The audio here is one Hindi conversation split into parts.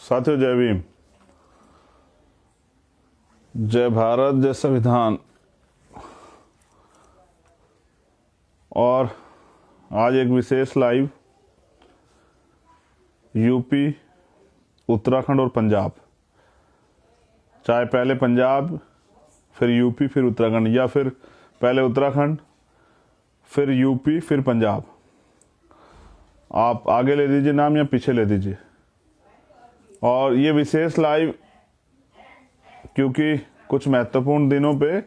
साथियों, जय भीम, जय भारत, जय संविधान। और आज एक विशेष लाइव यूपी, उत्तराखंड और पंजाब, चाहे पहले पंजाब फिर यूपी फिर उत्तराखंड, या फिर पहले उत्तराखंड फिर यूपी फिर पंजाब, आप आगे ले दीजिए नाम या पीछे ले दीजिए। और ये विशेष लाइव क्योंकि कुछ महत्वपूर्ण दिनों पे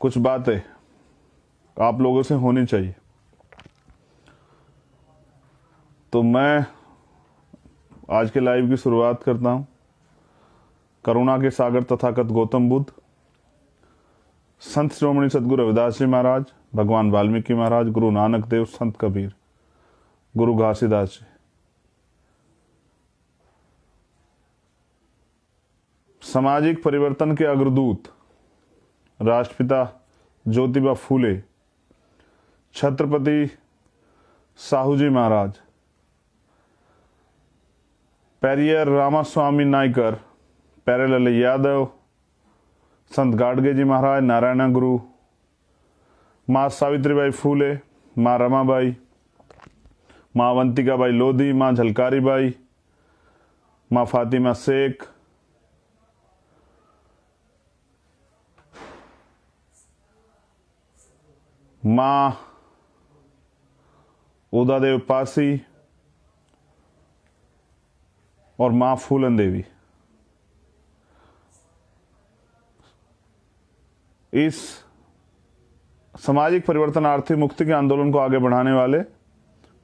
कुछ बातें आप लोगों से होनी चाहिए, तो मैं आज के लाइव की शुरुआत करता हूं। करुणा के सागर तथागत गौतम बुद्ध, संत श्रोमणी सदगुरु रविदास जी महाराज, भगवान वाल्मीकि महाराज, गुरु नानक देव, संत कबीर, गुरु घासीदास जी, सामाजिक परिवर्तन के अग्रदूत राष्ट्रपिता ज्योतिबा फूले, छत्रपति साहू जी महाराज, पेरियर रामास्वामी नायकर, प्यारेलाल यादव, संत गाडगे जी महाराज, नारायण गुरु, माँ सावित्रीबाई फूले, माँ रमाबाई, माँ अवंतिकाबाई लोधी, माँ झलकारी बाई, माँ फातिमा शेख, माँ उदादेव पासी और माँ फूलन देवी। इस सामाजिक परिवर्तन आर्थिक मुक्ति के आंदोलन को आगे बढ़ाने वाले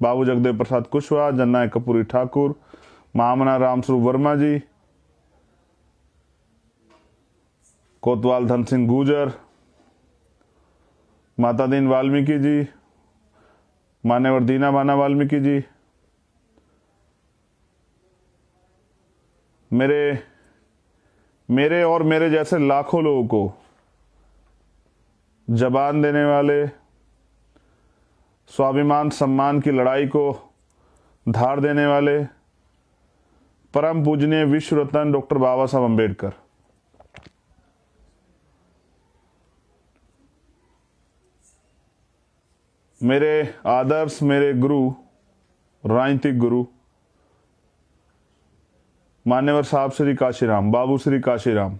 बाबू जगदेव प्रसाद कुशवाहा, जननायक कपूरी ठाकुर, महामना रामस्वरूप वर्मा जी, कोतवाल धन सिंह गुर्जर, माता दीन वाल्मीकि जी, मान्यवर दीना माना वाल्मीकि जी, मेरे और मेरे जैसे लाखों लोगों को जबान देने वाले, स्वाभिमान सम्मान की लड़ाई को धार देने वाले परम पूजनीय विश्व रत्न डॉक्टर बाबा साहब अम्बेडकर, मेरे आदर्श, मेरे गुरु, राजनीतिक गुरु, मान्यवर साहब श्री काशीराम, बाबू श्री काशीराम,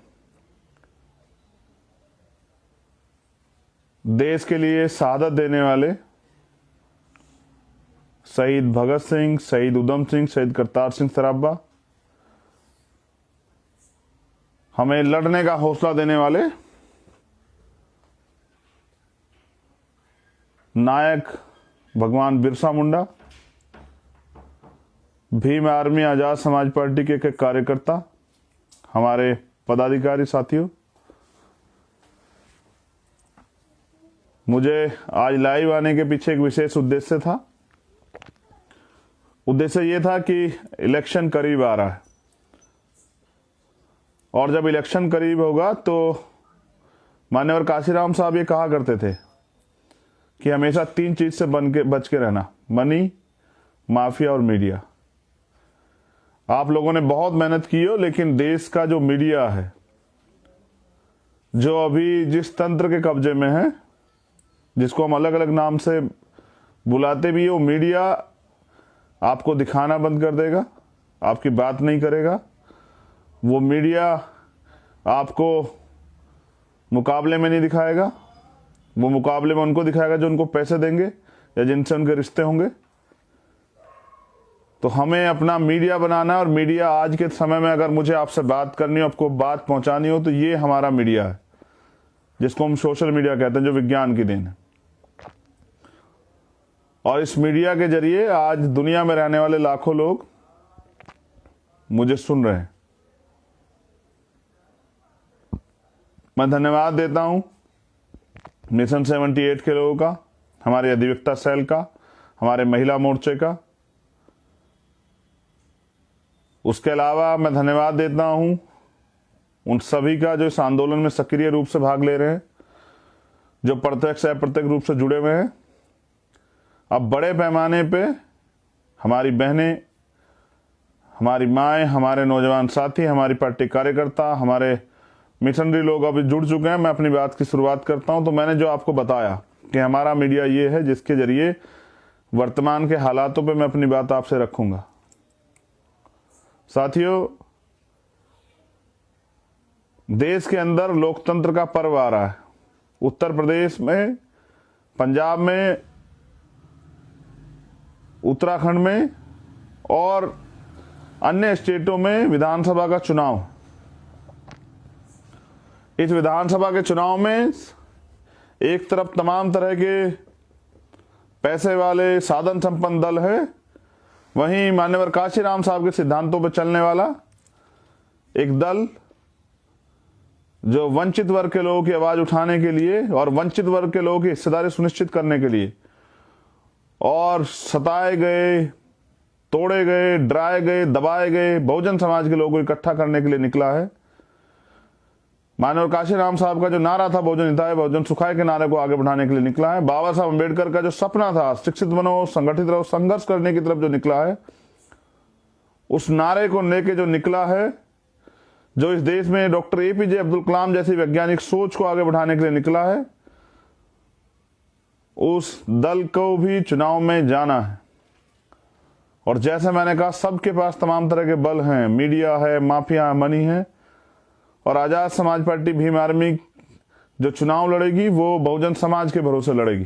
देश के लिए शहादत देने वाले शहीद भगत सिंह, शहीद उधम सिंह, शहीद करतार सिंह सराभा, हमें लड़ने का हौसला देने वाले नायक भगवान बिरसा मुंडा, भीम आर्मी आजाद समाज पार्टी के कार्यकर्ता, हमारे पदाधिकारी साथियों, मुझे आज लाइव आने के पीछे एक विशेष उद्देश्य था। उद्देश्य ये था कि इलेक्शन करीब आ रहा है और जब इलेक्शन करीब होगा तो मान्यवर काशीराम साहब ये कहा करते थे कि हमेशा 3 चीज से बच के रहना, मनी, माफिया और मीडिया। आप लोगों ने बहुत मेहनत की हो, लेकिन देश का जो मीडिया है, जो अभी जिस तंत्र के कब्जे में है, जिसको हम अलग अलग नाम से बुलाते भी है, वो मीडिया आपको दिखाना बंद कर देगा, आपकी बात नहीं करेगा। वो मीडिया आपको मुकाबले में नहीं दिखाएगा, वो मुकाबले में उनको दिखाएगा जो उनको पैसे देंगे या जिनसे उनके रिश्ते होंगे। तो हमें अपना मीडिया बनाना है, और मीडिया आज के समय में अगर मुझे आपसे बात करनी हो, आपको बात पहुंचानी हो, तो ये हमारा मीडिया है, जिसको हम सोशल मीडिया कहते हैं, जो विज्ञान की देन है। और इस मीडिया के जरिए आज दुनिया में रहने वाले लाखों लोग मुझे सुन रहे हैं। मैं धन्यवाद देता हूं मिशन 78 के लोगों का, हमारे अधिवक्ता सेल का, हमारे महिला मोर्चे का। उसके अलावा मैं धन्यवाद देता हूं उन सभी का जो इस आंदोलन में सक्रिय रूप से भाग ले रहे हैं, जो प्रत्यक्ष अप्रत्यक्ष रूप से जुड़े हुए हैं। अब बड़े पैमाने पे हमारी बहनें, हमारी माएँ, हमारे नौजवान साथी, हमारी पार्टी कार्यकर्ता, हमारे मिशनरी लोग अभी जुड़ चुके हैं। मैं अपनी बात की शुरुआत करता हूं। तो मैंने जो आपको बताया कि हमारा मीडिया ये है जिसके जरिए वर्तमान के हालातों पे मैं अपनी बात आपसे रखूंगा। साथियों, देश के अंदर लोकतंत्र का पर्व आ रहा है। उत्तर प्रदेश में, पंजाब में, उत्तराखंड में और अन्य स्टेटों में विधानसभा का चुनाव। इस विधानसभा के चुनाव में एक तरफ तमाम तरह के पैसे वाले साधन संपन्न दल है, वहीं मान्यवर काशीराम साहब के सिद्धांतों पर चलने वाला एक दल जो वंचित वर्ग के लोगों की आवाज उठाने के लिए और वंचित वर्ग के लोगों की हिस्सेदारी सुनिश्चित करने के लिए और सताए गए, तोड़े गए, डराए गए, दबाए गए बहुजन समाज के लोगों को इकट्ठा करने के लिए निकला है। मानव काशीराम साहब का जो नारा था बहुजन हिताय बहुजन सुखाय के नारे को आगे बढ़ाने के लिए निकला है। बाबा साहब अम्बेडकर का जो सपना था शिक्षित बनो, संगठित रहो, संघर्ष करने की तरफ जो निकला है, उस नारे को लेके जो निकला है, जो इस देश में डॉक्टर एपीजे अब्दुल कलाम जैसी वैज्ञानिक सोच को आगे बढ़ाने के लिए निकला है, उस दल को भी चुनाव में जाना है। और जैसे मैंने कहा, सबके पास तमाम तरह के बल हैं, मीडिया है, माफिया, मनी है। और आजाद समाज पार्टी भीम आर्मी जो चुनाव लड़ेगी वो बहुजन समाज के भरोसे लड़ेगी।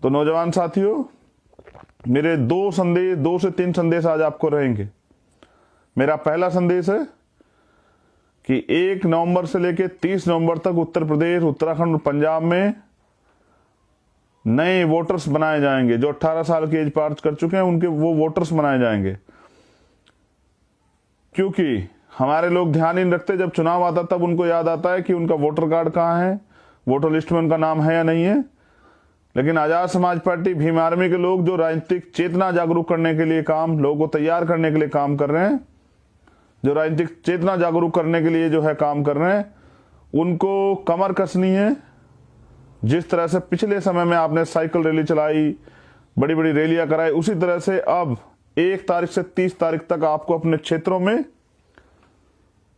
तो नौजवान साथियों, मेरे 2 से 3 संदेश आज आपको रहेंगे। मेरा पहला संदेश है कि 1 नवंबर से लेकर 30 नवंबर तक उत्तर प्रदेश, उत्तराखंड और पंजाब में नए वोटर्स बनाए जाएंगे। जो 18 साल की एज पार कर चुके हैं उनके वो वोटर्स बनाए जाएंगे। क्योंकि हमारे लोग ध्यान ही नहीं रखते, जब चुनाव आता तब उनको याद आता है कि उनका वोटर कार्ड कहाँ है, वोटर लिस्ट में उनका नाम है या नहीं है। लेकिन आजाद समाज पार्टी भीम आर्मी के लोग जो राजनीतिक चेतना जागरूक करने के लिए काम, लोगों को तैयार करने के लिए काम कर रहे हैं, जो राजनीतिक चेतना जागरूक करने के लिए जो है काम कर रहे हैं, उनको कमर कसनी है। जिस तरह से पिछले समय में आपने साइकिल रैली चलाई, बड़ी बड़ी रैलियां कराई, उसी तरह से अब 1 तारीख से 30 तारीख तक आपको अपने क्षेत्रों में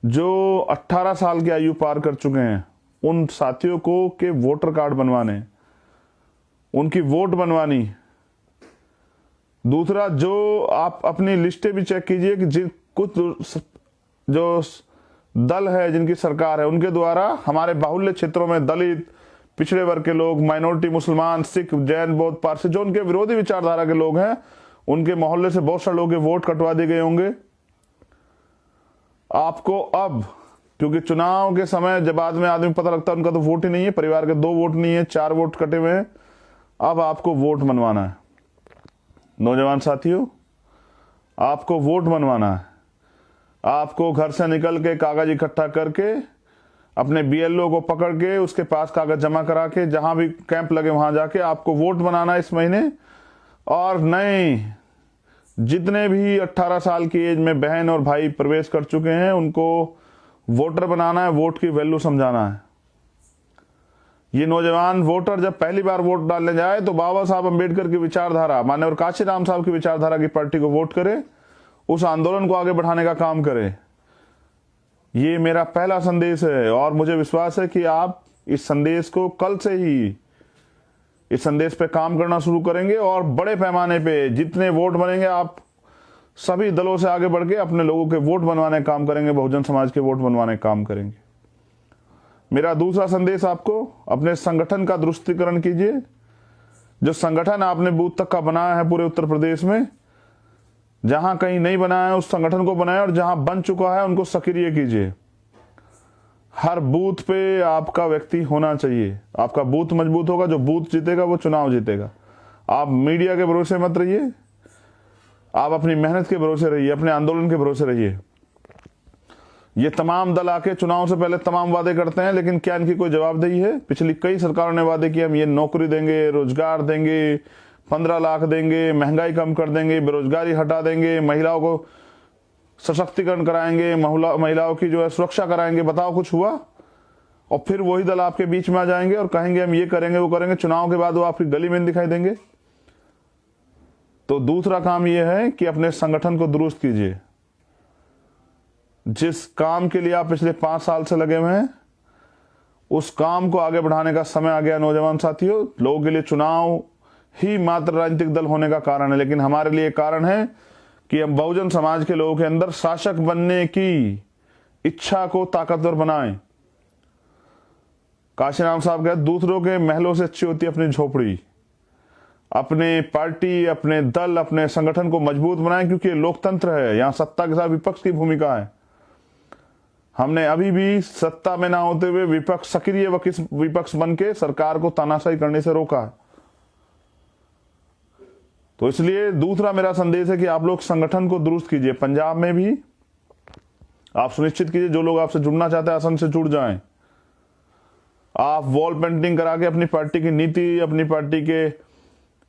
जो 18 साल की आयु पार कर चुके हैं उन साथियों को के वोटर कार्ड बनवाने, उनकी वोट बनवानी। दूसरा, जो आप अपनी लिस्टें भी चेक कीजिए कि कुछ जो दल है, जिनकी सरकार है, उनके द्वारा हमारे बाहुल्य क्षेत्रों में दलित, पिछड़े वर्ग के लोग, माइनॉरिटी, मुसलमान, सिख, जैन, बौद्ध, पारसी, जो उनके विरोधी विचारधारा के लोग हैं, उनके मोहल्ले से बहुत सारे लोगों के वोट कटवा दिए गए होंगे। आपको अब, क्योंकि चुनाव के समय जब बाद में आदमी पता लगता है उनका तो वोट ही नहीं है, परिवार के 2 वोट नहीं है, 4 वोट कटे हुए हैं, अब आपको वोट बनवाना है। नौजवान साथियों, आपको वोट बनवाना है। आपको घर से निकल के कागज इकट्ठा करके अपने बीएलओ को पकड़ के उसके पास कागज जमा करा के जहां भी कैंप लगे वहां जाके आपको वोट बनाना है इस महीने। और नए जितने भी 18 साल की एज में बहन और भाई प्रवेश कर चुके हैं उनको वोटर बनाना है, वोट की वैल्यू समझाना है। ये नौजवान वोटर जब पहली बार वोट डालने जाए तो बाबा साहब अम्बेडकर की विचारधारा, माननीय काशीराम साहब की विचारधारा की पार्टी को वोट करे, उस आंदोलन को आगे बढ़ाने का काम करे। ये मेरा पहला संदेश है और मुझे विश्वास है कि आप इस संदेश को कल से ही इस संदेश पे काम करना शुरू करेंगे और बड़े पैमाने पे जितने वोट बनेंगे आप सभी दलों से आगे बढ़ के अपने लोगों के वोट बनवाने का काम करेंगे, बहुजन समाज के वोट बनवाने का काम करेंगे। मेरा दूसरा संदेश आपको, अपने संगठन का दुरुस्तीकरण कीजिए। जो संगठन आपने बूथ तक का बनाया है पूरे उत्तर प्रदेश में, जहां कहीं नहीं बनाया है उस संगठन को बनाए और जहां बन चुका है उनको सक्रिय कीजिए। हर बूथ पे आपका व्यक्ति होना चाहिए। आपका बूथ मजबूत होगा, जो बूथ जीतेगा वो चुनाव जीतेगा। आप मीडिया के भरोसे मत रहिए, आप अपनी मेहनत के भरोसे रहिए, अपने आंदोलन के भरोसे रहिए। ये तमाम दल आके चुनाव से पहले तमाम वादे करते हैं, लेकिन क्या इनकी कोई जवाबदेही है? पिछली कई सरकारों ने वादे किए, हम ये नौकरी देंगे, रोजगार देंगे, 15 लाख देंगे, महंगाई कम कर देंगे, बेरोजगारी हटा देंगे, महिलाओं को सशक्तिकरण कराएंगे, महिलाओं की जो है सुरक्षा कराएंगे। बताओ कुछ हुआ? और फिर वही दल आपके बीच में आ जाएंगे और कहेंगे हम ये करेंगे वो करेंगे। चुनाव के बाद वो आपकी गली में दिखाई देंगे। तो दूसरा काम यह है कि अपने संगठन को दुरुस्त कीजिए। जिस काम के लिए आप पिछले 5 साल से लगे हुए हैं, उस काम को आगे बढ़ाने का समय आ गया। नौजवान साथियों, लोगों के लिए चुनाव ही मात्र राजनीतिक दल होने का कारण है, लेकिन हमारे लिए कारण है कि हम बहुजन समाज के लोगों के अंदर शासक बनने की इच्छा को ताकतवर बनाएं। काशीराम साहब कहते, दूसरों के महलों से अच्छी होती है अपनी झोपड़ी। अपने पार्टी, अपने दल, अपने संगठन को मजबूत बनाएं, क्योंकि ये लोकतंत्र है, यहां सत्ता के साथ विपक्ष की भूमिका है। हमने अभी भी सत्ता में ना होते हुए विपक्ष, सक्रिय विपक्ष बन के सरकार को तानाशाही करने से रोका है। तो इसलिए दूसरा मेरा संदेश है कि आप लोग संगठन को दुरुस्त कीजिए। पंजाब में भी आप सुनिश्चित कीजिए जो लोग आपसे जुड़ना चाहते हैं असम से जुड़ जाएं। आप वॉल पेंटिंग करा के अपनी पार्टी की नीति, अपनी पार्टी के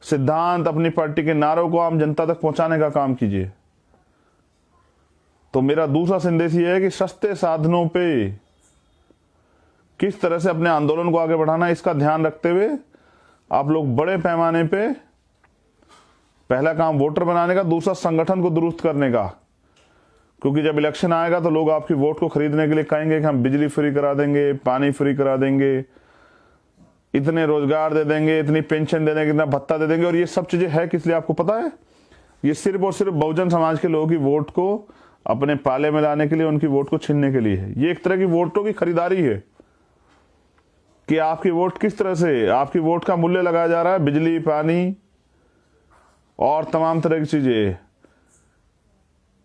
सिद्धांत, अपनी पार्टी के नारों को आम जनता तक पहुंचाने का काम कीजिए। तो मेरा दूसरा संदेश यह है कि सस्ते साधनों पे किस तरह से अपने आंदोलन को आगे बढ़ाना है, इसका ध्यान रखते हुए आप लोग बड़े पैमाने पे, पहला काम वोटर बनाने का, दूसरा संगठन को दुरुस्त करने का। क्योंकि जब इलेक्शन आएगा तो लोग आपकी वोट को खरीदने के लिए कहेंगे कि हम बिजली फ्री करा देंगे, पानी फ्री करा देंगे, इतने रोजगार दे देंगे, इतनी पेंशन दे देंगे, इतना भत्ता दे देंगे। और ये सब चीजें है किस लिए आपको पता है? ये सिर्फ और सिर्फ बहुजन समाज के लोगों की वोट को अपने पाले में लाने के लिए, उनकी वोट को छीनने के लिए है। ये एक तरह की वोटों की खरीदारी है कि आपकी वोट किस तरह से, आपकी वोट का मूल्य लगाया जा रहा है, बिजली, पानी और तमाम तरह की चीजें।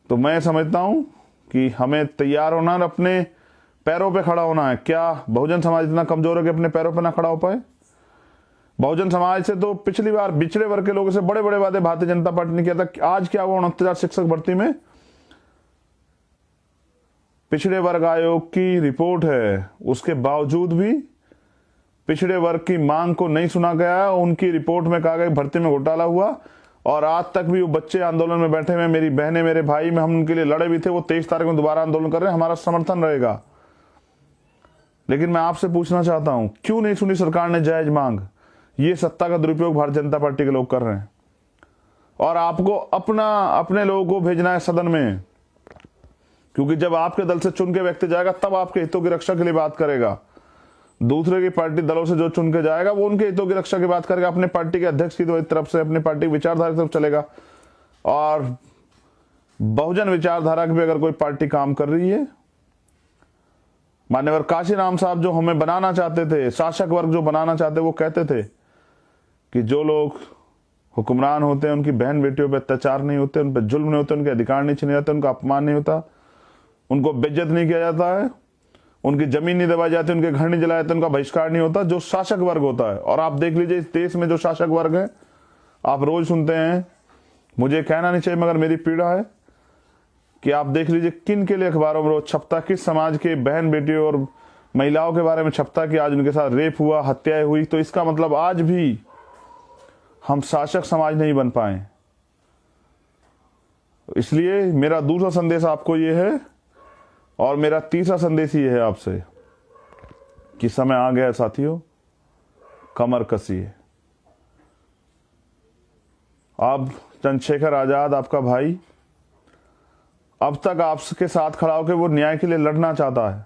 तो मैं समझता हूं कि हमें तैयार होना और अपने पैरों पे खड़ा होना है। क्या बहुजन समाज इतना कमजोर है कि अपने पैरों पे ना खड़ा हो पाए? बहुजन समाज से तो पिछली बार पिछड़े वर्ग के लोगों से बड़े बड़े वादे भारतीय जनता पार्टी ने किया था। आज क्या हुआ? 69,000 शिक्षक भर्ती में पिछड़े वर्ग आयोग की रिपोर्ट है, उसके बावजूद भी पिछड़े वर्ग की मांग को नहीं सुना गया। उनकी रिपोर्ट में कहा गया भर्ती में घोटाला हुआ, और आज तक भी वो बच्चे आंदोलन में बैठे हुए, मेरी बहनें, मेरे भाई, में हम उनके लिए लड़े भी थे। वो 23 तारीख में दोबारा आंदोलन कर रहे हैं, हमारा समर्थन रहेगा। लेकिन मैं आपसे पूछना चाहता हूं, क्यों नहीं सुनी सरकार ने जायज मांग? ये सत्ता का दुरुपयोग भारतीय जनता पार्टी के लोग कर रहे हैं, और आपको अपने लोगों को भेजना है सदन में, क्योंकि जब आपके दल से चुन के व्यक्ति जाएगा तब आपके हितों की रक्षा के लिए बात करेगा। दूसरे की पार्टी दलों से जो चुन के जाएगा वो उनके हितों की रक्षा की बात करेगा, अपने पार्टी के अध्यक्ष की तरफ से, अपनी पार्टी विचारधारा की तरफ चलेगा। और बहुजन विचारधारा की भी अगर कोई पार्टी काम कर रही है, मान्यवर काशीराम साहब जो हमें बनाना चाहते थे, शासक वर्ग जो बनाना चाहते, वो कहते थे कि जो लोग हुक्मरान होते हैं उनकी बहन बेटियों पर अत्याचार नहीं होते, उन पर जुल्म नहीं होते, उनके अधिकार नहीं छीने जाते, उनका अपमान नहीं होता, उनको बेइज्जत नहीं किया जाता है, उनकी जमीन नहीं दबाई जाती, उनके घर नहीं जलाए जाते, उनका बहिष्कार नहीं होता, जो शासक वर्ग होता है। और आप देख लीजिए इस देश में जो शासक वर्ग है, आप रोज सुनते हैं, मुझे कहना नहीं चाहिए मगर मेरी पीड़ा है कि आप देख लीजिए किन के लिए अखबारों में रोज छपता, किस समाज के बहन बेटियों और महिलाओं के बारे में छपता कि आज उनके साथ रेप हुआ, हत्याएं हुई। तो इसका मतलब आज भी हम शासक समाज नहीं बन पाए। इसलिए मेरा दूसरा संदेश आपको यह है, और मेरा तीसरा संदेश ये है आपसे कि समय आ गया साथियों, कमर कसिए। अब चंद्रशेखर आजाद आपका भाई अब तक आपके साथ खड़ा होकर वो न्याय के लिए लड़ना चाहता है,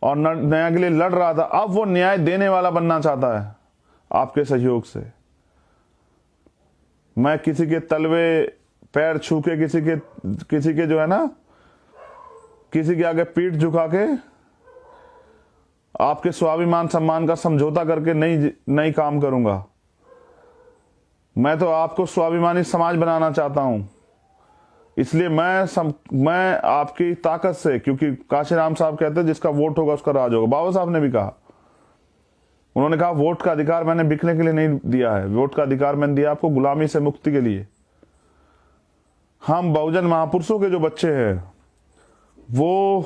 और न्याय के लिए लड़ रहा था, अब वो न्याय देने वाला बनना चाहता है आपके सहयोग से। मैं किसी के तलवे पैर छू के, किसी के जो है ना, किसी के आगे पीठ झुका के, आपके स्वाभिमान सम्मान का समझौता करके नहीं काम करूंगा। मैं तो आपको स्वाभिमानी समाज बनाना चाहता हूं। इसलिए मैं आपकी ताकत से, क्योंकि काशीराम साहब कहते हैं जिसका वोट होगा उसका राज होगा। बाबा साहब ने भी कहा, उन्होंने कहा वोट का अधिकार मैंने बिकने के लिए नहीं दिया है, वोट का अधिकार मैंने दिया आपको गुलामी से मुक्ति के लिए। हम बहुजन महापुरुषों के जो बच्चे हैं वो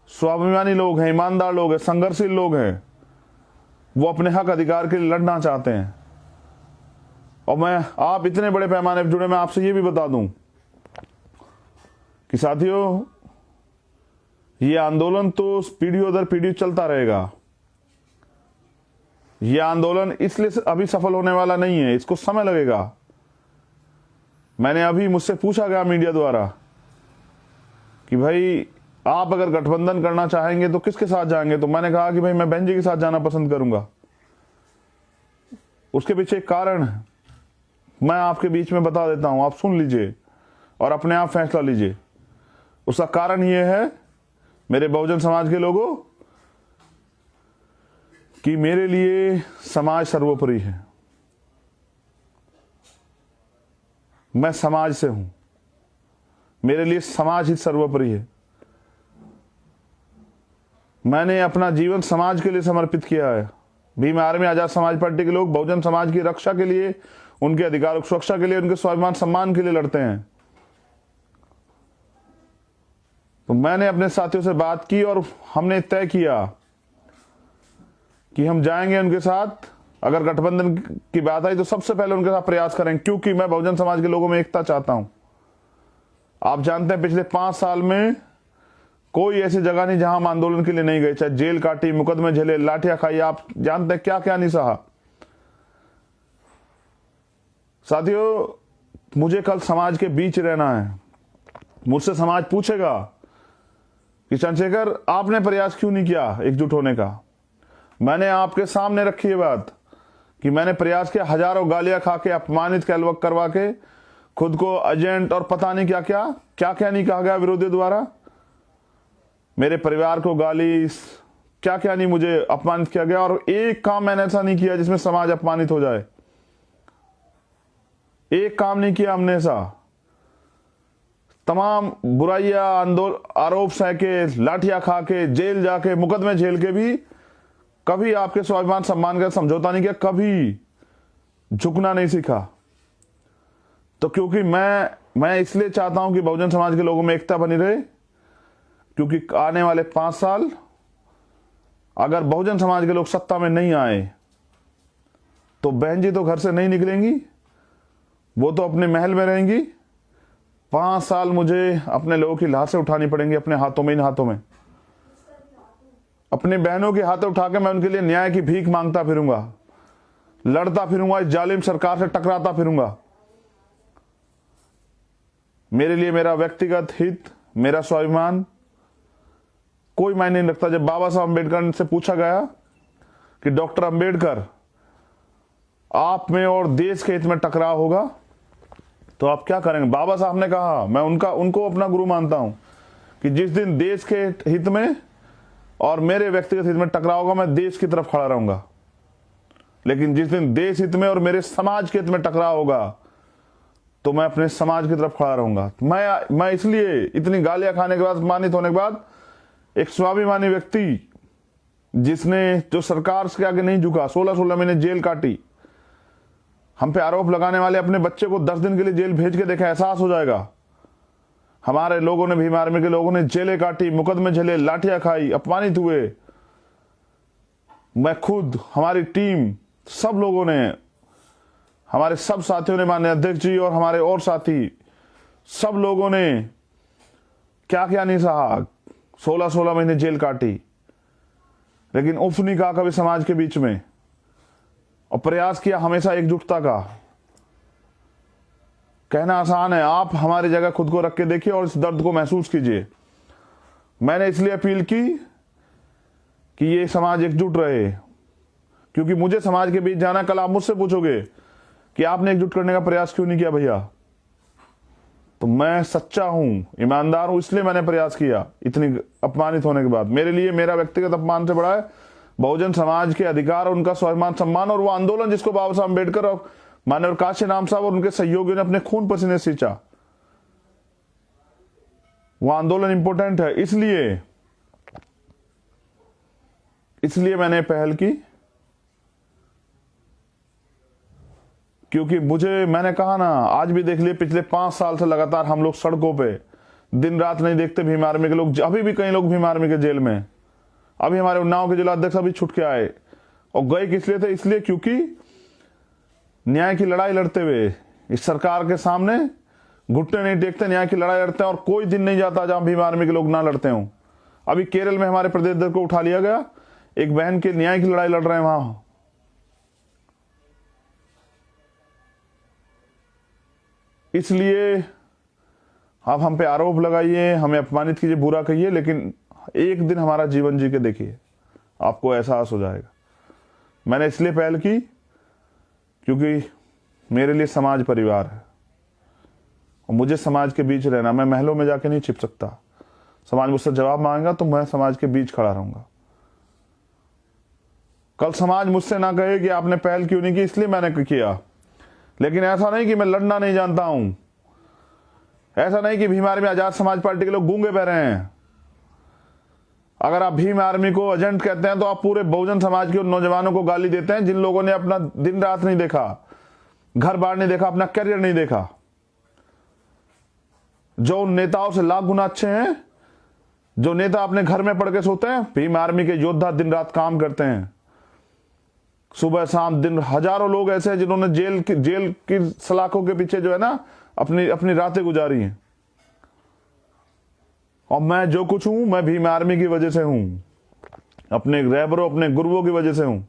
स्वाभिमानी लोग हैं, ईमानदार लोग हैं, संघर्षशील लोग हैं, वो अपने हक अधिकार के लिए लड़ना चाहते हैं। और आप इतने बड़े पैमाने पर जुड़े, मैं आपसे ये भी बता दूं कि साथियों, ये आंदोलन तो पीढ़ियों दर पीढ़ी चलता रहेगा। ये आंदोलन इसलिए अभी सफल होने वाला नहीं है, इसको समय लगेगा। मैंने अभी, मुझसे पूछा गया मीडिया द्वारा कि भाई आप अगर गठबंधन करना चाहेंगे तो किसके साथ जाएंगे, तो मैंने कहा कि भाई मैं बहन जी के साथ जाना पसंद करूंगा। उसके पीछे एक कारण है, मैं आपके बीच में बता देता हूं, आप सुन लीजिए और अपने आप फैसला लीजिए। उसका कारण यह है मेरे बहुजन समाज के लोगों कि मेरे लिए समाज सर्वोपरि है। मैं समाज से हूं, मेरे लिए समाज ही सर्वोपरि है। मैंने अपना जीवन समाज के लिए समर्पित किया है। भीम आर्मी आजाद समाज पार्टी के लोग बहुजन समाज की रक्षा के लिए, उनके अधिकारों की सुरक्षा के लिए, उनके स्वाभिमान सम्मान के लिए लड़ते हैं। तो मैंने अपने साथियों से बात की और हमने तय किया कि हम जाएंगे उनके साथ। अगर गठबंधन की बात आई तो सबसे पहले उनके साथ प्रयास करें, क्योंकि मैं बहुजन समाज के लोगों में एकता चाहता हूं। आप जानते हैं पिछले 5 साल में कोई ऐसी जगह नहीं जहां हम आंदोलन के लिए नहीं गए, चाहे जेल काटी, मुकदमे झेले, लाठियां खाई, आप जानते हैं क्या क्या नहीं सहा। साथियों, मुझे कल समाज के बीच रहना है। मुझसे समाज पूछेगा कि चंद्रशेखर आपने प्रयास क्यों नहीं किया एकजुट होने का। मैंने आपके सामने रखी है बात कि मैंने प्रयास किया, हजारों गालियां खा के, अपमानित करवा के, खुद को एजेंट और पता नहीं क्या क्या नहीं कहा गया विरोधियों द्वारा, मेरे परिवार को गाली, क्या क्या नहीं मुझे अपमानित किया गया। और एक काम मैंने ऐसा नहीं किया जिसमें समाज अपमानित हो जाए। एक काम नहीं किया हमने ऐसा। तमाम बुराइयां, आरोप सह के, लाठियां खा के, जेल जाके, मुकदमे झेल के भी कभी आपके स्वाभिमान सम्मान का समझौता नहीं किया, कभी झुकना नहीं सीखा। तो क्योंकि मैं इसलिए चाहता हूं कि बहुजन समाज के लोगों में एकता बनी रहे, क्योंकि आने वाले 5 साल अगर बहुजन समाज के लोग सत्ता में नहीं आए तो बहन जी तो घर से नहीं निकलेंगी, वो तो अपने महल में रहेंगी। 5 साल मुझे अपने लोगों की लाशें उठानी पड़ेंगी अपने हाथों में, इन हाथों में। अपनी बहनों के हाथ उठा के मैं उनके लिए न्याय की भीख मांगता फिरूंगा, लड़ता फिरूंगा, इस जालिम सरकार से टकराता फिरूंगा। मेरे लिए मेरा व्यक्तिगत हित, मेरा स्वाभिमान कोई मायने नहीं रखता। जब बाबा साहब अम्बेडकर से पूछा गया कि डॉक्टर अम्बेडकर आप में और देश के हित में टकराव होगा तो आप क्या करेंगे, बाबा साहब ने कहा, मैं उनको अपना गुरु मानता हूं, कि जिस दिन देश के हित में और मेरे व्यक्तिगत हित में टकराव होगा मैं देश की तरफ खड़ा रहूंगा, लेकिन जिस दिन देश हित में और मेरे समाज के हित में टकराव होगा तो मैं अपने समाज की तरफ खड़ा रहूंगा। मैं इसलिए इतनी गालियां खाने के बाद, अपमानित होने के बाद, एक स्वाभिमानी व्यक्ति जो सरकार के आगे नहीं झुका, 16 महीने जेल काटी, हम पे आरोप लगाने वाले अपने बच्चे को 10 दिन के लिए जेल भेज के देखें, एहसास हो जाएगा। हमारे लोगों ने, भीम आर्मी के लोगों ने जेलें काटी, मुकदमे झेले, लाठियां खाई, अपमानित हुए। मैं खुद, हमारी टीम, सब लोगों ने, हमारे सब साथियों ने, माननीय अध्यक्ष जी और हमारे और साथी, सब लोगों ने क्या क्या नहीं सहा। 16 महीने जेल काटी, लेकिन उफ नहीं कहा कभी समाज के बीच में, और प्रयास किया हमेशा एकजुटता का। कहना आसान है, आप हमारी जगह खुद को रख के देखिए और इस दर्द को महसूस कीजिए। मैंने इसलिए अपील की कि ये समाज एकजुट रहे, क्योंकि मुझे समाज के बीच जाना। कल आप मुझसे पूछोगे कि आपने एकजुट करने का प्रयास क्यों नहीं किया भैया, तो मैं सच्चा हूं, ईमानदार हूं, इसलिए मैंने प्रयास किया। इतनी अपमानित होने के बाद मेरे लिए मेरा व्यक्तिगत अपमान से बड़ा है बहुजन समाज के अधिकार, उनका स्वाभिमान सम्मान, और वो आंदोलन जिसको बाबा साहब अम्बेडकर और माननीय काशीराम साहब और उनके सहयोगियों ने अपने खून पसीने से सींचा, वो आंदोलन इंपॉर्टेंट है। इसलिए मैंने पहल की, क्योंकि मैंने कहा ना, आज भी देख लिए, पिछले 5 साल से लगातार हम लोग सड़कों पे दिन रात नहीं देखते भीम आर्मी के लोग। अभी भी कई लोग भीम आर्मी के जेल में, अभी हमारे उन्नाव के जिलाध्यक्ष अभी छूट के आए, और गए किस लिए थे, इसलिए क्योंकि न्याय की लड़ाई लड़ते हुए इस सरकार के सामने घुटने नहीं टेकते, न्याय की लड़ाई लड़ते हैं। और कोई दिन नहीं जाता जहां भीम आर्मी के लोग ना लड़ते हों। अभी केरल में हमारे प्रदेश अध्यक्ष को उठा लिया गया, एक बहन के न्याय की लड़ाई लड़ रहे हैं वहां। इसलिए आप हम पे आरोप लगाइए, हमें अपमानित कीजिए, बुरा कहिए, लेकिन एक दिन हमारा जीवन जी के देखिए, आपको एहसास हो जाएगा। मैंने इसलिए पहल की क्योंकि मेरे लिए समाज परिवार है और मुझे समाज के बीच रहना। मैं महलों में जाके नहीं छिप सकता। समाज मुझसे जवाब मांगेगा तो मैं समाज के बीच खड़ा रहूंगा। कल समाज मुझसे ना कहे कि आपने पहल क्यों नहीं की, इसलिए मैंने किया। लेकिन ऐसा नहीं कि मैं लड़ना नहीं जानता हूं, ऐसा नहीं कि भीम आर्मी आजाद समाज पार्टी के लोग गूंगे बह रहे हैं। अगर आप भीम आर्मी को एजेंट कहते हैं तो आप पूरे बहुजन समाज के उन नौजवानों को गाली देते हैं जिन लोगों ने अपना दिन रात नहीं देखा, घर बार नहीं देखा, अपना करियर नहीं देखा, जो उन नेताओं से लाख गुना अच्छे हैं। जो नेता अपने घर में पड़ के सोते हैं, भीम आर्मी के योद्धा दिन रात काम करते हैं, सुबह शाम दिन। हजारों लोग ऐसे हैं जिन्होंने जेल की सलाखों के पीछे जो है ना अपनी रातें गुजारी हैं। और मैं जो कुछ हूं, मैं भीम आर्मी की वजह से हूं, अपने रहबरों, अपने गुरुओं की वजह से हूं,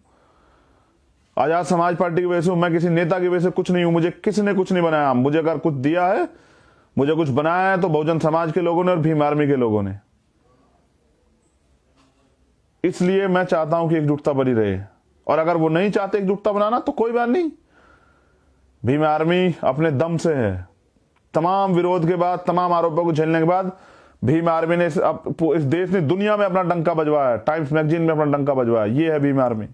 आजाद समाज पार्टी की वजह से हूं। मैं किसी नेता की वजह से कुछ नहीं हूं। मुझे किसी ने कुछ नहीं बनाया। मुझे अगर कुछ दिया है, मुझे कुछ बनाया है तो बहुजन समाज के लोगों ने और भीम आर्मी के लोगों ने। इसलिए मैं चाहता हूं कि एकजुटता बनी रहे। और अगर वो नहीं चाहते एकजुटता बनाना तो कोई बात नहीं, भीम आर्मी अपने दम से है। तमाम विरोध के बाद, तमाम आरोपों को झेलने के बाद भीम आर्मी ने इस देश ने, दुनिया में अपना डंका बजवाया, टाइम्स मैगजीन में अपना डंका बजवाया। ये है भीम आर्मी।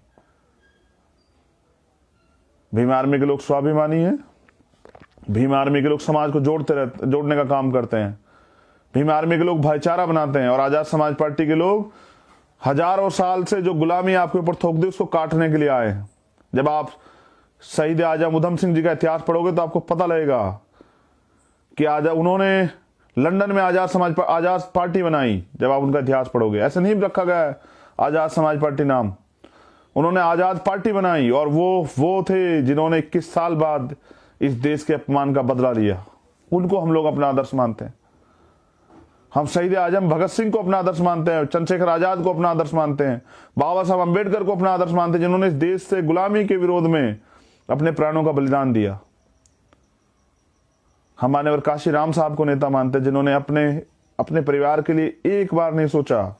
भीम आर्मी के लोग स्वाभिमानी हैं। भीम आर्मी के लोग समाज को जोड़ने का काम करते हैं। भीम आर्मी के लोग भाईचारा बनाते हैं। और आजाद समाज पार्टी के लोग हजारों साल से जो गुलामी आपके ऊपर थोक दी, उसको काटने के लिए आए हैं। जब आप शहीद आजम उधम सिंह जी का इतिहास पढ़ोगे तो आपको पता लगेगा कि उन्होंने लंदन में आजाद पार्टी बनाई। जब आप उनका इतिहास पढ़ोगे, ऐसे नहीं रखा गया है आजाद समाज पार्टी नाम। उन्होंने आजाद पार्टी बनाई और वो थे जिन्होंने 21 साल बाद इस देश के अपमान का बदला लिया। उनको हम लोग अपना आदर्श मानते हैं। हम शहीद आजम भगत सिंह को अपना आदर्श मानते हैं, चंद्रशेखर आजाद को अपना आदर्श मानते हैं, बाबा साहब अम्बेडकर को अपना आदर्श मानते हैं, जिन्होंने इस देश से गुलामी के विरोध में अपने प्राणों का बलिदान दिया। हम मान्यवर काशी राम साहब को नेता मानते हैं, जिन्होंने अपने परिवार के लिए एक बार नहीं सोचा,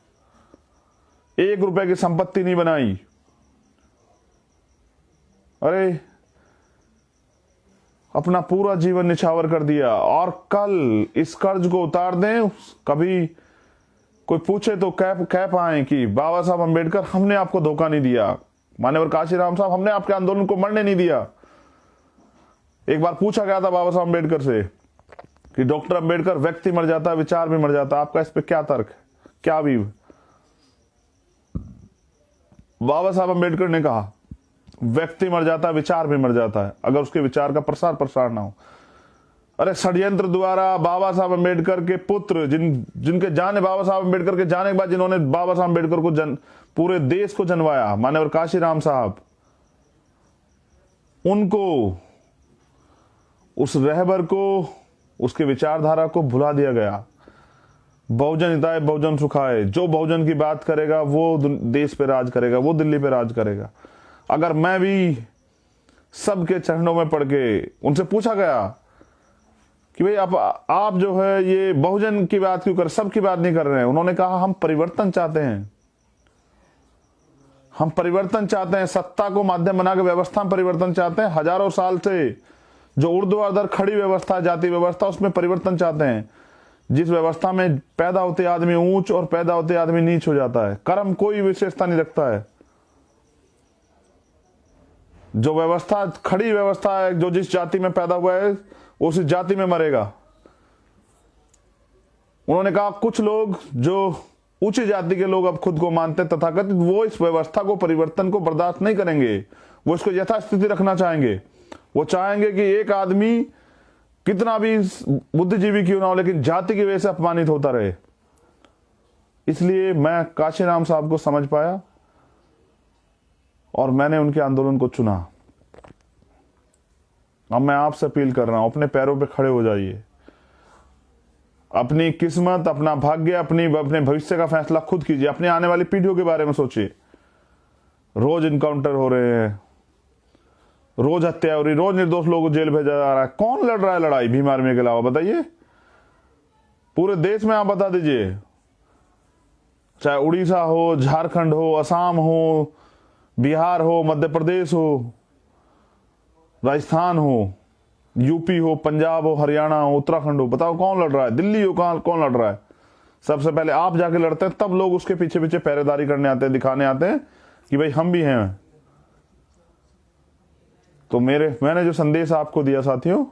1 रुपए की संपत्ति नहीं बनाई। अरे अपना पूरा जीवन निछावर कर दिया। और कल इस कर्ज को उतार दें। कभी कोई पूछे तो कह पाए कि बाबा साहब अम्बेडकर, हमने आपको धोखा नहीं दिया। मान्यवर काशी राम साहब, हमने आपके आंदोलन को मरने नहीं दिया। एक बार पूछा गया था बाबा साहब अम्बेडकर से कि डॉक्टर अम्बेडकर, व्यक्ति मर जाता है, विचार भी मर जाता है, आपका इस पे क्या तर्क है, क्या व्यू? बाबा साहब अम्बेडकर ने कहा, व्यक्ति मर जाता है, विचार भी मर जाता है, अगर उसके विचार का प्रसार ना हो। अरे षड्यंत्र द्वारा बाबा साहब अम्बेडकर के पुत्र, जिनके जाने बाबा साहब अम्बेडकर के जाने के बाद जिन्होंने बाबा साहब अम्बेडकर को पूरे देश को जनवाया, मान्यवर काशी राम साहब, उनको, उस रहबर को, उसके विचारधारा को भुला दिया गया। बहुजन हिताय बहुजन सुखाय, जो बहुजन की बात करेगा वो देश पे राज करेगा, वो दिल्ली पे राज करेगा। अगर मैं भी सबके चरणों में पड़ के, उनसे पूछा गया कि भाई आप जो है ये बहुजन की बात क्यों कर, सबकी बात नहीं कर रहे हैं। उन्होंने कहा, हम परिवर्तन चाहते हैं, हम परिवर्तन चाहते हैं, सत्ता को माध्यम बना के व्यवस्था में परिवर्तन चाहते हैं। हजारों साल से जो ऊर्ध्वाधर खड़ी व्यवस्था, जाति व्यवस्था, उसमें परिवर्तन चाहते हैं, जिस व्यवस्था में पैदा होते आदमी ऊंच और पैदा होते आदमी नीच हो जाता है। कर्म कोई विशेषता नहीं रखता है। जो व्यवस्था खड़ी व्यवस्था है, जो जिस जाति में पैदा हुआ है उस जाति में मरेगा। उन्होंने कहा, कुछ लोग जो ऊंची जाति के लोग अब खुद को मानते हैं तथाकथित, वो इस व्यवस्था को, परिवर्तन को बर्दाश्त नहीं करेंगे। वो इसको यथास्थिति रखना चाहेंगे। वो चाहेंगे कि एक आदमी कितना भी बुद्धिजीवी क्यों ना हो, लेकिन जाति की वजह से अपमानित होता रहे। इसलिए मैं काशीराम साहब को समझ पाया और मैंने उनके आंदोलन को चुना। अब मैं आपसे अपील कर रहा हूं, अपने पैरों पे खड़े हो जाइए। अपनी किस्मत, अपना भाग्य, अपने भविष्य का फैसला खुद कीजिए। अपने आने वाली पीढ़ियों के बारे में सोचिए। रोज इनकाउंटर हो रहे हैं, रोज हत्या हो रही, रोज निर्दोष लोगों को जेल भेजा जा रहा है। कौन लड़ रहा है लड़ाई भीम आर्मी के अलावा, बताइए पूरे देश में आप बता दीजिए। चाहे उड़ीसा हो, झारखंड हो, असम हो, बिहार हो, मध्य प्रदेश हो, राजस्थान हो, यूपी हो, पंजाब हो, हरियाणा हो, उत्तराखंड हो, बताओ कौन लड़ रहा है? दिल्ली हो, कौन लड़ रहा है? सबसे पहले आप जाके लड़ते हैं, तब लोग उसके पीछे पीछे पहरेदारी करने आते हैं, दिखाने आते हैं कि भाई हम भी हैं। तो मैंने जो संदेश आपको दिया साथियों,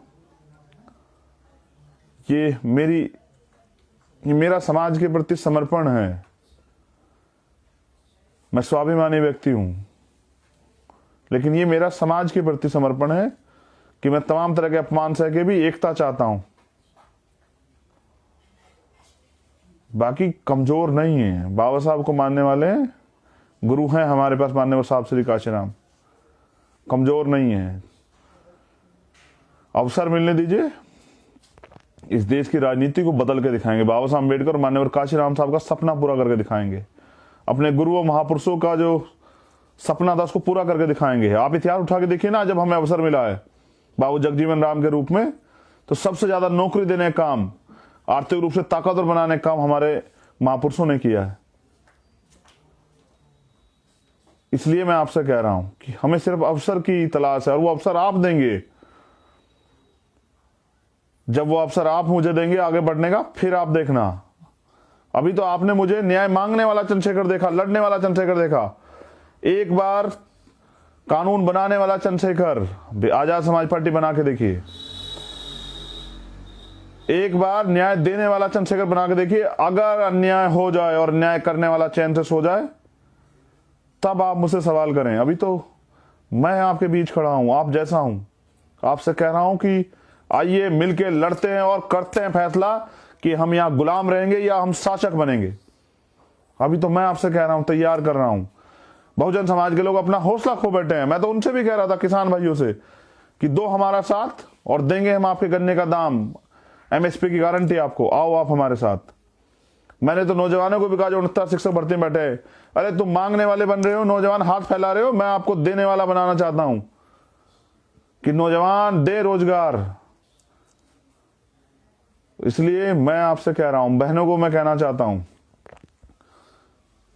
ये मेरा समाज के प्रति समर्पण है। मैं स्वाभिमानी व्यक्ति हूं, लेकिन ये मेरा समाज के प्रति समर्पण है कि मैं तमाम तरह के अपमान सह के भी एकता चाहता हूं। बाकी कमजोर नहीं है। बाबा साहब को मानने वाले गुरु हैं हमारे पास, मानने वाले साहब श्री काशीराम, कमजोर नहीं है। अवसर मिलने दीजिए, इस देश की राजनीति को बदल के दिखाएंगे। बाबा साहब अम्बेडकर और माननीय काशीराम साहब का सपना पूरा करके दिखाएंगे। अपने गुरुओं महापुरुषों का जो सपना था उसको पूरा करके दिखाएंगे। आप इतिहास उठा के देखिए ना, जब हमें अवसर मिला है बाबू जगजीवन राम के रूप में, तो सबसे ज्यादा नौकरी देने का काम, आर्थिक रूप से ताकतवर बनाने का काम हमारे महापुरुषों ने किया है। इसलिए मैं आपसे कह रहा हूं कि हमें सिर्फ अवसर की तलाश है, और वो अवसर आप देंगे। जब वो अवसर आप मुझे देंगे आगे बढ़ने का, फिर आप देखना। अभी तो आपने मुझे न्याय मांगने वाला चंद्रशेखर देखा, लड़ने वाला चंद्रशेखर देखा। एक बार कानून बनाने वाला चंद्रशेखर, आजाद समाज पार्टी बना के देखिए। एक बार न्याय देने वाला चंद्रशेखर बना के देखिए। अगर अन्याय हो जाए और न्याय करने वाला चैन से सो जाए, तब आप मुझसे सवाल करें। अभी तो मैं आपके बीच खड़ा हूं, आप जैसा हूं। आपसे कह रहा हूं कि आइए मिलके लड़ते हैं और करते हैं फैसला कि हम यहां गुलाम रहेंगे या हम शासक बनेंगे। अभी तो मैं आपसे कह रहा हूं, तैयार कर रहा हूं। बहुजन समाज के लोग अपना हौसला खो बैठे हैं। मैं तो उनसे भी कह रहा था, किसान भाइयों से, कि दो हमारा साथ और देंगे हम आपके गन्ने का दाम, एमएसपी की गारंटी आपको, आओ आप हमारे साथ। मैंने तो नौजवानों को भी कहा जो 69 शिक्षक भर्ती में बैठे, अरे तुम मांगने वाले बन रहे हो, नौजवान हाथ फैला रहे हो, मैं आपको देने वाला बनाना चाहता हूं कि नौजवान दे रोजगार। इसलिए मैं आपसे कह रहा हूं, बहनों को मैं कहना चाहता हूं,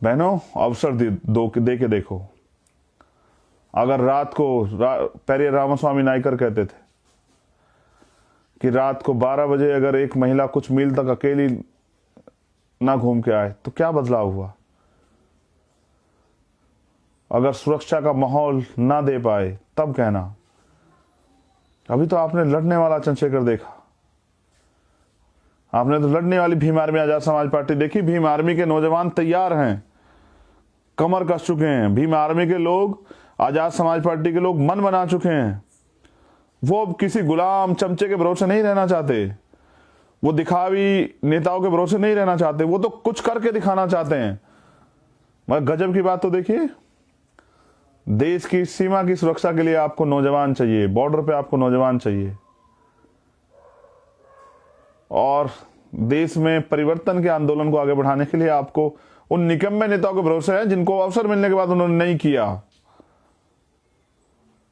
बहनों अवसर दे के देखो। अगर रात को पेरिय रामास्वामी नायकर कहते थे कि रात को 12 बजे अगर एक महिला कुछ मील तक अकेली ना घूम के आए तो क्या बदलाव हुआ। अगर सुरक्षा का माहौल ना दे पाए तब कहना। अभी तो आपने लड़ने वाला चंद्रशेखर देखा, आपने तो लड़ने वाली भीम आर्मी आजाद समाज पार्टी देखी। भीम आर्मी के नौजवान तैयार हैं, कमर कस चुके हैं। भीम आर्मी के लोग, आजाद समाज पार्टी के लोग मन बना चुके हैं। वो किसी गुलाम चमचे के भरोसे नहीं रहना चाहते, वो दिखावी नेताओं के भरोसे नहीं रहना चाहते, वो तो कुछ करके दिखाना चाहते हैं। मगर गजब की बात तो देखिए, देश की सीमा की सुरक्षा के लिए आपको नौजवान चाहिए, बॉर्डर पे आपको नौजवान चाहिए, और देश में परिवर्तन के आंदोलन को आगे बढ़ाने के लिए आपको उन निकम्मे नेताओं के भरोसे है जिनको अवसर मिलने के बाद उन्होंने नहीं किया।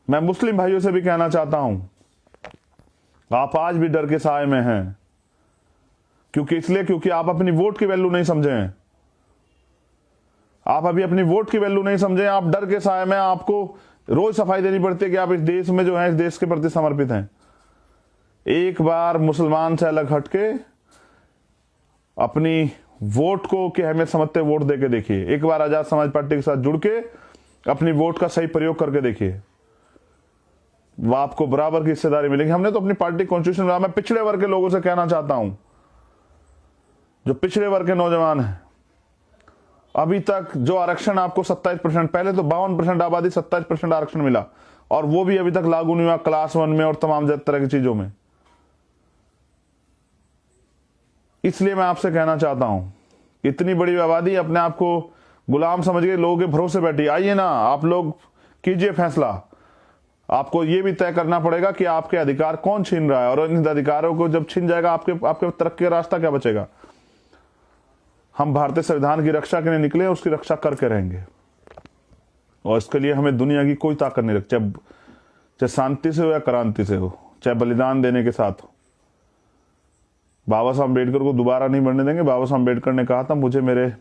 मैं मुस्लिम भाइयों से भी कहना चाहता हूं, आप आज भी डर के साए में हैं। क्योंकि आप अपनी वोट की वैल्यू नहीं समझे हैं। आप अभी अपनी वोट की वैल्यू नहीं समझे, आप डर के साए में, आपको रोज सफाई देनी पड़ती है कि आप इस देश में जो है, इस देश के प्रति समर्पित हैं। एक बार मुसलमान से अलग हटके अपनी वोट को की अहमियत समझते वोट देके देखिए। एक बार आजाद समाज पार्टी के साथ जुड़ के अपनी वोट का सही प्रयोग करके देखिए, वह आपको बराबर की हिस्सेदारी मिलेगी। हमने तो अपनी पार्टी कॉन्स्टिट्यूशन में, मैं पिछड़े वर्ग के लोगों से कहना चाहता हूं, जो पिछड़े वर्ग के नौजवान हैं, अभी तक जो आरक्षण आपको 27%, पहले तो 52% आबादी 27% आरक्षण मिला, और वो भी अभी तक लागू नहीं हुआ क्लास 1 में और तमाम तरह की चीजों में। इसलिए मैं आपसे कहना चाहता हूं, इतनी बड़ी आबादी अपने आप को गुलाम समझ के लोगों के भरोसे बैठी। आइए ना, आप लोग कीजिए फैसला। आपको यह भी तय करना पड़ेगा कि आपके अधिकार कौन छीन रहा है, और इन अधिकारों को जब छीन जाएगा आपके तरक्की का रास्ता क्या बचेगा। हम भारतीय संविधान की रक्षा के लिए निकले, उसकी रक्षा करके रहेंगे, और इसके लिए हमें दुनिया की कोई ताकत नहीं रखती। चाहे शांति से हो या क्रांति से हो, चाहे बलिदान देने के साथ हो। बाबा साहब अम्बेडकर को दोबारा नहीं मरने देंगे। बाबा साहब अम्बेडकर ने कहा था, मुझे मेरे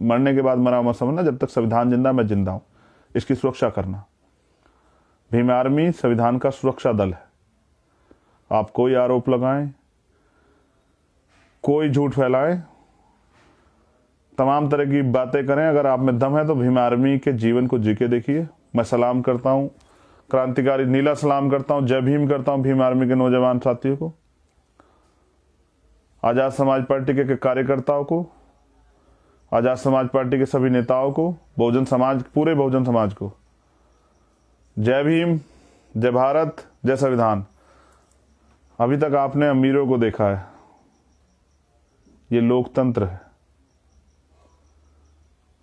मरने के बाद मरा मत समझना, जब तक संविधान जिंदा मैं जिंदा हूं, इसकी सुरक्षा करना। भीम आर्मी संविधान का सुरक्षा दल है। आप कोई आरोप लगाएं, कोई झूठ फैलाएं, तमाम तरह की बातें करें, अगर आप में दम है तो भीम आर्मी के जीवन को जी के देखिए। मैं सलाम करता हूं, क्रांतिकारी नीला सलाम करता हूं, जय भीम करता हूं भीम आर्मी के नौजवान साथियों को, आजाद समाज पार्टी के कार्यकर्ताओं को, आजाद समाज पार्टी के सभी नेताओं को, बहुजन समाज, पूरे बहुजन समाज को। जय भीम, जय भारत, जय संविधान। अभी तक आपने अमीरों को देखा है, ये लोकतंत्र है।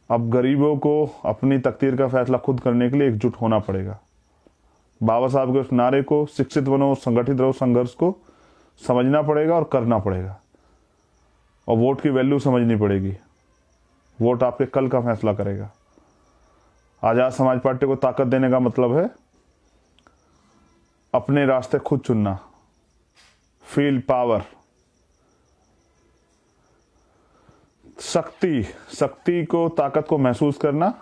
अब गरीबों को अपनी तकदीर का फैसला खुद करने के लिए एकजुट होना पड़ेगा। बाबा साहब के उस नारे को, शिक्षित बनो, संगठित रहो, संघर्ष को समझना पड़ेगा और करना पड़ेगा। और वोट की वैल्यू समझनी पड़ेगी। वोट आपके कल का फैसला करेगा। आजाद समाज पार्टी को ताकत देने का मतलब है अपने रास्ते खुद चुनना, फील पावर, शक्ति को, ताकत को महसूस करना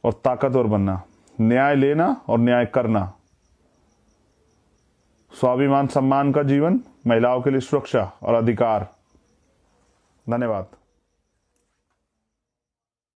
और ताकतवर बनना, न्याय लेना और न्याय करना, स्वाभिमान सम्मान का जीवन, महिलाओं के लिए सुरक्षा और अधिकार। धन्यवाद।